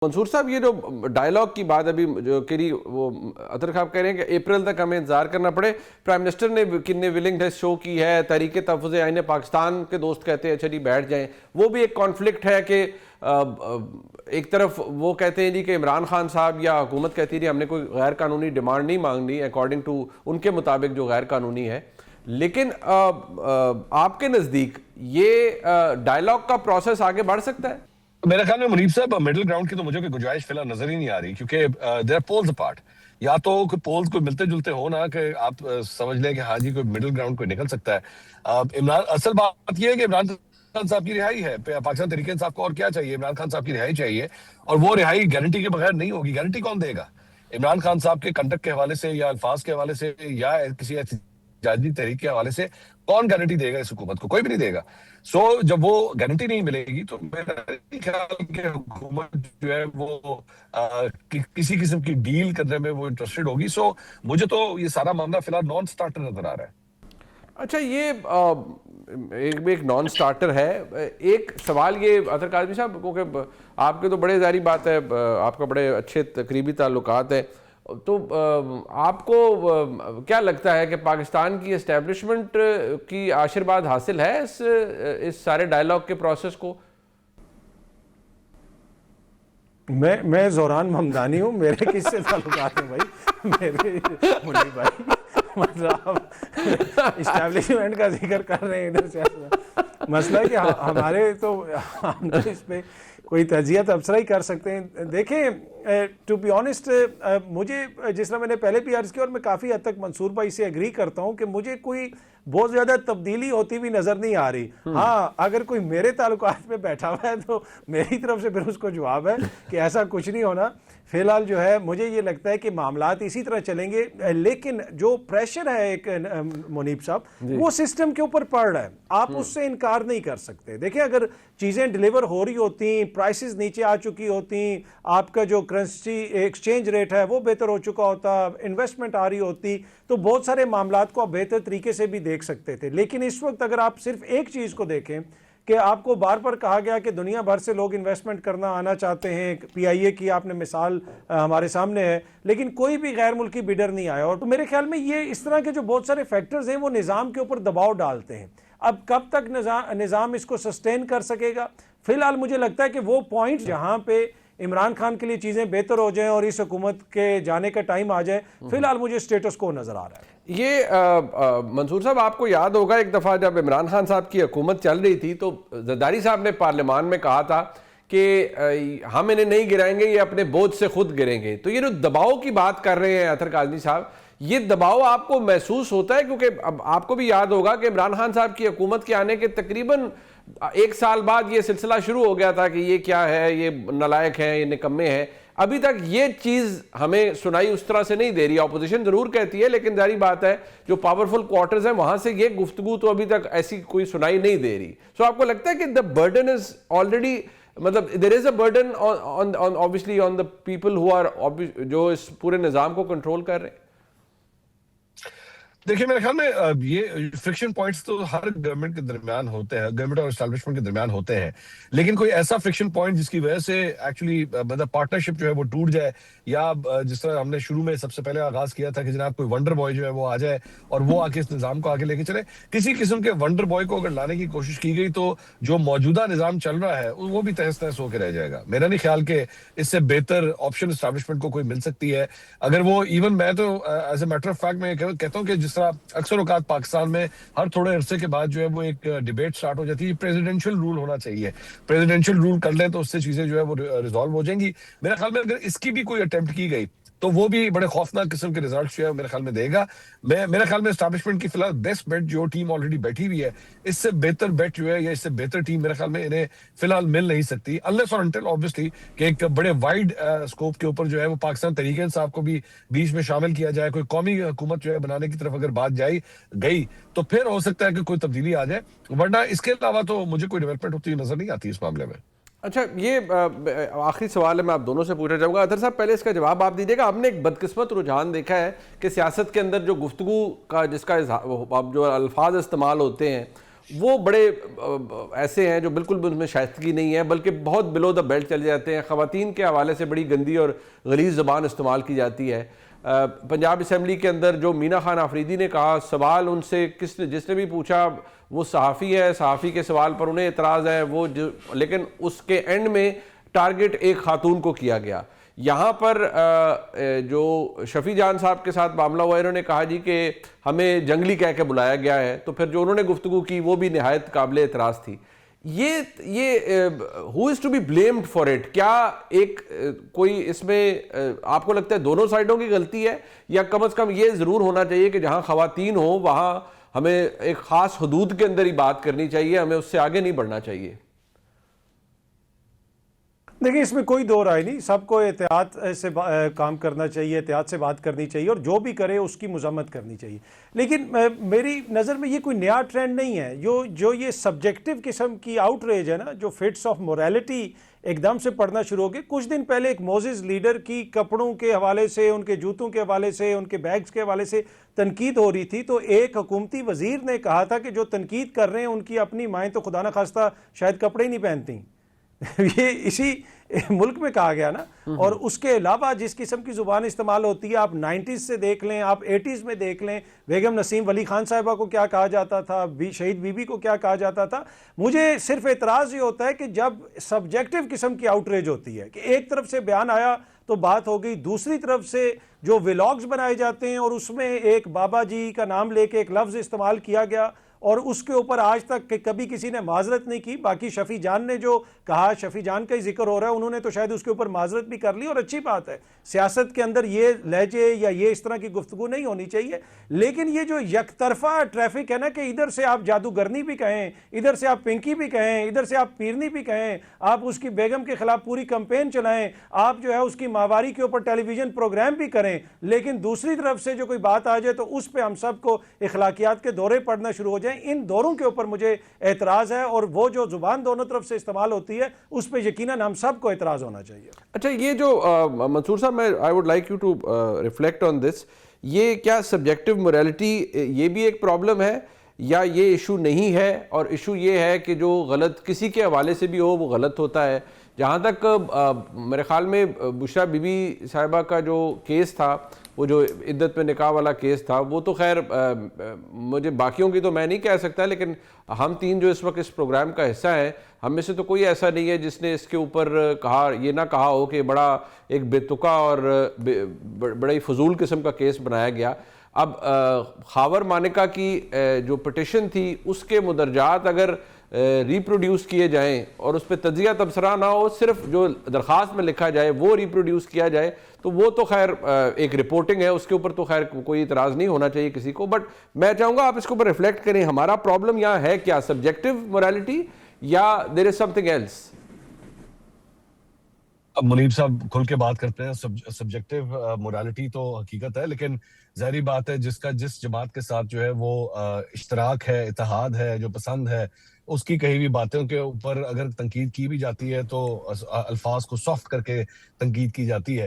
मंसूर साहब, ये जो डायलॉग की बात अभी जो करी, वो अतर खाब कह रहे हैं कि अप्रैल तक हमें इंतजार करना पड़े। प्राइम मिनिस्टर ने कितने विलिंगनेस शो की है, तहरीके तहफ़्फ़ुज़ आईन पाकिस्तान के दोस्त कहते हैं अच्छा जी बैठ जाएं। वो भी एक कॉन्फ्लिक्ट है कि एक तरफ वो कहते हैं जी कि इमरान खान साहब या हुकूमत कहती है हमने कोई गैर कानूनी डिमांड नहीं मांगनी अकॉर्डिंग टू उनके मुताबिक जो गैर कानूनी है, लेकिन आपके नज़दीक ये डायलॉग का प्रोसेस आगे बढ़ सकता है? मेरे ख्याल में मुनीब साहब मिडिल ग्राउंड की तो मुझे कोई गुंजाइश फिलहाल नजर ही नहीं आ रही, क्योंकि देयर आर पोल्स अपार्ट। या तो पोल्स कोई मिलते जुलते हो ना कि आप समझ लें कि हाँ जी कोई मिडिल ग्राउंड कोई निकल सकता है। इमरान, असल बात यह है कि इमरान खान साहब की रिहाई है, पाकिस्तान तहरीक इंसाफ को और क्या चाहिए? इमरान खान साहब की रिहाई चाहिए, और वो रिहाई गारंटी के बगैर नहीं होगी। गारंटी कौन देगा? इमरान खान साहब के कंडक्ट के हवाले से या अल्फाज के हवाले से या किसी ऐसी जाजी तहरीक के हवाले से कौन गारंटी देगा इस हुकूमत को? कोई भी नहीं देगा। जब वो गारंटी नहीं मिलेगी तो मेरा नहीं ख्याल कि हुकूमत जो है वो किसी किस्म की डील करने में वो इंटरेस्टेड होगी। मुझे तो ये सारा मामला फिलहाल नॉन स्टार्टर नजर आ रहा है। अच्छा, ये एक नॉन स्टार्टर है। एक सवाल ये अतर काज़मी साहब, क्योंकि आपके तो बड़े जारी बात है, आपका बड़े अच्छे तकरीबी ताल्लुकात है, तो आपको क्या लगता है कि पाकिस्तान की एस्टेब्लिशमेंट की आशीर्वाद हासिल है इस सारे डायलॉग के प्रोसेस को? मैं ज़ोरान ममदानी हूँ, मेरे किससे ताल्लुकात हैं भाई? मेरे मुनीब भाई, मतलब इस्टेब्लिशमेंट का जिक्र कर रहे हैं इधर से। मसला है कि हमारे तो हम तो इस पे कोई तजिया तबसरा ही कर सकते हैं। देखें, टू बी ऑनेस्ट, मुझे जिस तरह मैंने पहले भी अर्ज़ किया और मैं काफ़ी हद तक मंसूर भाई से एग्री करता हूँ कि मुझे कोई बहुत ज़्यादा तब्दीली होती भी नज़र नहीं आ रही। हाँ, अगर कोई मेरे ताल्लुकात में बैठा हुआ है तो मेरी तरफ से फिर उसको जवाब है कि ऐसा कुछ नहीं होना। फिलहाल जो है मुझे ये लगता है कि मामलात इसी तरह चलेंगे, लेकिन जो प्रेशर है एक मुनीब साहब, वो सिस्टम के ऊपर पड़ रहा है, आप उससे इनकार नहीं कर सकते। देखिए, अगर चीज़ें डिलीवर हो रही होती, प्राइसेस नीचे आ चुकी होती, आपका जो करेंसी एक्सचेंज रेट है वो बेहतर हो चुका होता, इन्वेस्टमेंट आ रही होती, तो बहुत सारे मामलात को आप बेहतर तरीके से भी देख सकते थे। लेकिन इस वक्त अगर आप सिर्फ एक चीज़ को देखें कि आपको बार बार कहा गया कि दुनिया भर से लोग इन्वेस्टमेंट करना आना चाहते हैं, पीआईए की आपने मिसाल हमारे सामने है, लेकिन कोई भी गैर मुल्की बिडर नहीं आया। और तो मेरे ख्याल में ये इस तरह के जो बहुत सारे फैक्टर्स हैं वो निज़ाम के ऊपर दबाव डालते हैं। अब कब तक निज़ाम इसको सस्टेन कर सकेगा? फिलहाल मुझे लगता है कि वो पॉइंट जहाँ पे इमरान खान के लिए चीज़ें बेहतर हो जाएं और इस हुकूमत के जाने का टाइम आ जाए, फिलहाल मुझे स्टेटस को नज़र आ रहा है। ये मंसूर साहब, आपको याद होगा एक दफ़ा जब इमरान खान साहब की हुकूमत चल रही थी तो जरदारी साहब ने पार्लियामान में कहा था कि हम इन्हें नहीं गिराएंगे, ये अपने बोझ से खुद गिरेंगे। तो ये जो दबाव की बात कर रहे हैं अतर काज़मी साहब, ये दबाव आपको महसूस होता है? क्योंकि अब आपको भी याद होगा कि इमरान खान साहब की हुकूमत के आने के तकरीबन 1 साल बाद ये सिलसिला शुरू हो गया था कि ये क्या है, ये नालायक हैं, ये निकम्मे हैं। अभी तक ये चीज़ हमें सुनाई उस तरह से नहीं दे रही। अपोजिशन ज़रूर कहती है, लेकिन जारी बात है जो पावरफुल क्वार्टर्स हैं वहाँ से ये गुफ्तगू तो अभी तक ऐसी कोई सुनाई नहीं दे रही। सो आपको लगता है कि द बर्डन इज़ ऑलरेडी, मतलब there is a burden on obviously on the people who are जो इस पूरे निज़ाम को कंट्रोल कर रहे हैं? देखिए, मेरे ख्याल में ये फ्रिक्शन पॉइंट्स तो हर गवर्नमेंट के दरमियान होते हैं, गवर्नमेंट और एस्टैब्लिशमेंट के दरमियान होते हैं, लेकिन कोई ऐसा फ्रिक्शन पॉइंट जिसकी वजह से एक्चुअली मतलब पार्टनरशिप जो है वो टूट जाए, या जिस तरह हमने शुरू में सबसे पहले आगाज किया था कि जनाब कोई वंडर बॉय जो है वो आ जाए और वो आके इस निज़ाम को आगे लेके चले, किसी किस्म के वंडर बॉय को अगर लाने की कोशिश की गई तो जो मौजूदा निज़ाम चल रहा है वो भी तहस नहस होकर रह जाएगा। मेरा नहीं ख्याल कि इससे बेहतर ऑप्शन एस्टैब्लिशमेंट को कोई मिल सकती है। अगर वो इवन मैं तो as a matter of fact मैं कहता हूँ कि जिस तरह अक्सर पाकिस्तान में हर थोड़े अरसे के बाद जो है वो एक डिबेट स्टार्ट हो जाती है, प्रेसिडेंशियल रूल होना चाहिए, प्रेसिडेंशियल रूल कर लें तो उससे चीजें जो है वो रिजॉल्व हो जाएंगी। मेरे ख्याल में अगर इसकी भी कोई अटेम्प्ट की गई तो वो भी बड़े खौफनाक किस्म के रिजल्ट जो है मेरे ख्याल में देगा। मेरे ख्याल में एस्टैब्लिशमेंट की फिलहाल बेस्ट बेट जो टीम ऑलरेडी बैठी हुई है, इससे बेहतर बेट जो है या इससे बेहतर टीम मेरे ख्याल में इन्हें फिलहाल मिल नहीं सकती, अनलेस और अनटिल ऑब्वियसली कि एक बड़े वाइड स्कोप के ऊपर जो है वो पाकिस्तान तहरीक इंसाफ को भी बीच में शामिल किया जाए, कोई कौमी हुकूमत जो है बनाने की तरफ अगर बात गई तो फिर हो सकता है कि कोई तब्दीली आ जाए, वरना इसके अलावा तो मुझे कोई डेवलपमेंट होती नजर नहीं आती इस मामले में। अच्छा, ये आखिरी सवाल है, मैं आप दोनों से पूछना चाहूँगा। अतर साहब, पहले इसका जवाब आप दीजिएगा। आपने एक बदकिस्मत रुझान देखा है कि सियासत के अंदर जो गुफ्तगू का जिसका अब जो अल्फाज इस्तेमाल होते हैं वो बड़े ऐसे हैं जो बिल्कुल भी उनमें शाइस्तगी नहीं है, बल्कि बहुत बिलो द बेल्ट चले जाते हैं। ख़वातीन के हवाले से बड़ी गंदी और गलीज़ ज़बान इस्तेमाल की जाती है। पंजाब असम्बली के अंदर जो मीना खान आफरीदी ने कहा, सवाल उनसे जिसने भी पूछा, वो सहाफ़ी है, सहाफ़ी के सवाल पर उन्हें एतराज़ है, वो जो, लेकिन उसके एंड में टारगेट एक खातून को किया गया। यहाँ पर जो शफी जान साहब के साथ मामला हुआ, इन्होंने कहा जी कि हमें जंगली कह के बुलाया गया है, तो फिर जो उन्होंने गुफ्तगू की वो भी नहायत काबिल एतराज़ थी। ये who is to be blamed for it? क्या एक कोई इसमें आपको लगता है दोनों साइडों की गलती है, या कम अज़ कम ये ज़रूर होना चाहिए कि जहाँ ख़वातीन हो वहाँ हमें एक ख़ास हदूद के अंदर ही बात करनी चाहिए, हमें उससे आगे नहीं बढ़ना चाहिए? देखिए, इसमें कोई दो राय नहीं, सबको एहतियात से काम करना चाहिए, एहतियात से बात करनी चाहिए, और जो भी करे उसकी मजम्मत करनी चाहिए। लेकिन मेरी नज़र में ये कोई नया ट्रेंड नहीं है। जो ये सब्जेक्टिव किस्म की आउटरेज है ना, जो फिट्स ऑफ मोरालिटी एकदम से पढ़ना शुरू हो गए। कुछ दिन पहले एक मोजिज़ लीडर की कपड़ों के हवाले से, उनके जूतों के हवाले से, उनके बैग्स के हवाले से तनकीद हो रही थी, तो एक हुकूमती वजीर ने कहा था कि जो तनकीद कर रहे हैं उनकी अपनी माएँ तो खुदा न खास्ता शायद कपड़े ही नहीं पहनती। ये इसी मुल्क में कहा गया ना। और उसके अलावा जिस किस्म की जुबान इस्तेमाल होती है, आप 90s से देख लें, आप 80s में देख लें, बेगम नसीम वली खान साहिबा को क्या कहा जाता था, शहीद बीबी को क्या कहा जाता था। मुझे सिर्फ एतराज़ ये होता है कि जब सब्जेक्टिव किस्म की आउटरेज होती है कि एक तरफ से बयान आया तो बात हो गई, दूसरी तरफ से जो व्लॉग्स बनाए जाते हैं और उसमें एक बाबा जी का नाम लेके एक लफ्ज़ इस्तेमाल किया गया और उसके ऊपर आज तक कभी किसी ने माजरत नहीं की। बाकी शफी जान ने जो कहा, शफी जान का ही जिक्र हो रहा है, उन्होंने तो शायद उसके ऊपर माजरत भी कर ली, और अच्छी बात है। सियासत के अंदर ये लहजे या ये इस तरह की गुफ्तगू नहीं होनी चाहिए। लेकिन ये जो यकतरफा ट्रैफिक है ना, कि इधर से आप जादूगरनी भी कहें, इधर से आप पिंकी भी कहें, इधर से आप पीरनी भी कहें, आप उसकी बेगम के खिलाफ पूरी कंपेन चलाएं, आप जो है उसकी माहवारी के ऊपर टेलीविजन प्रोग्राम भी करें, लेकिन दूसरी तरफ से जो कोई बात आ जाए तो उस पर हम सबको इखलाकियात के दौरे पड़ना शुरू हो जाए। इन दौरों के ऊपर मुझे एतराज़ है, और वो जो जुबान दोनों तरफ से इस्तेमाल होती है उस पर यकीनन हम सबको एतराज़ होना चाहिए। अच्छा, ये जो मंसूर साहब, मैं I would like you to reflect on this, ये क्या सब्जेक्टिव मोरालिटी ये भी एक प्रॉब्लम है, या ये इशू नहीं है, और इशू ये है कि जो गलत किसी के हवाले से भी हो वो गलत होता है? जहाँ तक मेरे ख्याल में बुशरा बीबी साहिबा का जो केस था, वो जो इद्दत में निकाह वाला केस था, वो तो खैर मुझे बाकियों की तो मैं नहीं कह सकता, लेकिन हम तीन जो इस वक्त इस प्रोग्राम का हिस्सा है, हम में से तो कोई ऐसा नहीं है जिसने इसके ऊपर कहा, ये ना कहा हो कि बड़ा एक बेतुका और बड़ा ही फजूल किस्म का केस बनाया गया। अब खावर मानिका की जो पिटिशन थी उसके मुदरजात अगर रिप्रोड्यूस किए जाएं और उस पर तजिया तबसरा ना हो, सिर्फ जो दरख्वास्त में लिखा जाए वो रिप्रोड्यूस किया जाए, तो वो तो खैर एक रिपोर्टिंग है, उसके ऊपर तो खैर कोई इतराज़ नहीं होना चाहिए किसी को। बट मैं चाहूँगा आप इसके ऊपर रिफ्लेक्ट करें, हमारा प्रॉब्लम यहाँ है क्या, सब्जेक्टिव मोरालिटी या देयर इज समथिंग एल्स? अब मुनीब साहब खुल के बात करते हैं। सब्जेक्टिव मोरालिटी तो हकीकत है, लेकिन जाहिर बात है जिसका जिस जमात के साथ जो है वो इश्तराक है, इत्तेहाद है, जो पसंद है, उसकी कहीं भी बातों के ऊपर अगर तनकीद की भी जाती है तो अल्फाज को सॉफ्ट करके तनकीद की जाती है।